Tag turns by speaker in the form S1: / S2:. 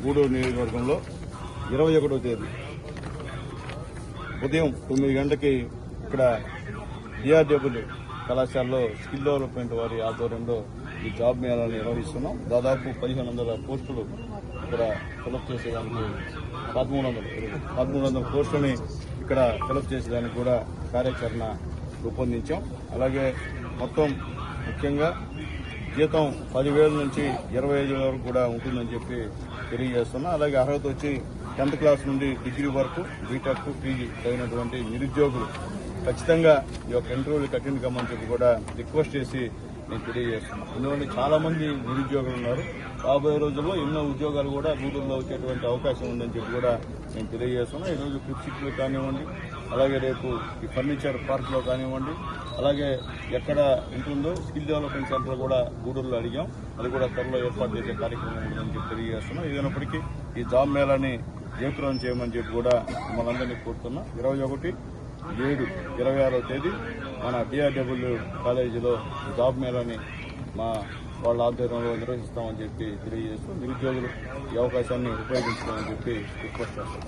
S1: గూడూరు నియోజకవర్గంలో 21వ తేదీ ఉదయం 9 గంటలకి ఇక్కడ డిఆర్డబ్ల్యూ కళాశాలలో స్కిల్ డెవలప్మెంట్ వారి ఆధ్వర్యంలో ఈ జాబ్ మేళాలను నిర్వహిస్తున్నాం. దాదాపు 1500 పోస్టులు ఇక్కడ ఫిలప్ చేసేదానికి 1300 పోస్టులని ఇక్కడ ఫిలప్ చేసేదానికి కూడా కార్యాచరణ రూపొందించాం. అలాగే మొత్తం ముఖ్యంగా జీతం 10,000 నుంచి 25,000 వరకు కూడా ఉంటుందని చెప్పి తెలియజేస్తున్నా. అలాగే అర్హత వచ్చి 10th క్లాస్ నుండి డిగ్రీ వరకు బీటెక్ పీజీ చదివినటువంటి నిరుద్యోగులు ఖచ్చితంగా ఈ యొక్క ఇంటర్వ్యూలకు అటెండ్ కమ్మని చెప్పి కూడా రిక్వెస్ట్ చేసి నేను తెలియజేస్తున్నాను. ఎందుకంటే చాలా మంది నిరుద్యోగులు ఉన్నారు. రాబోయే రోజుల్లో ఎన్నో ఉద్యోగాలు కూడా గూడూరులో వచ్చేటువంటి అవకాశం ఉందని చెప్పి కూడా నేను తెలియజేస్తున్నా. ఈరోజు క్లిప్సిట్లో కానివ్వండి, అలాగే రేపు ఈ ఫర్నిచర్ పార్క్ లో కానివ్వండి, అలాగే ఎక్కడ ఉంటుందో స్కిల్ డెవలప్మెంట్ సెంటర్ కూడా గూడూరులో అడిగాం. అది కూడా త్వరలో ఏర్పాటు చేసే కార్యక్రమం ఉందని చెప్పి తెలియజేస్తున్నాం. ఏదైనప్పటికీ ఈ జాబ్ మేళాని జయప్రదం చేయమని చెప్పి కూడా మనందరినీ కోరుతున్నాం. 21/7/26వ తేదీ మన డిఆర్డబ్ల్యూ కాలేజీలో జాబ్ మేళాని వాళ్ళ ఆధ్వర్యంలో నిర్వహిస్తామని చెప్పి తెలియజేస్తూ నిరుద్యోగులు ఈ అవకాశాన్ని ఉపయోగించుకోమని చెప్పి రిక్వెస్ట్ చేస్తాం.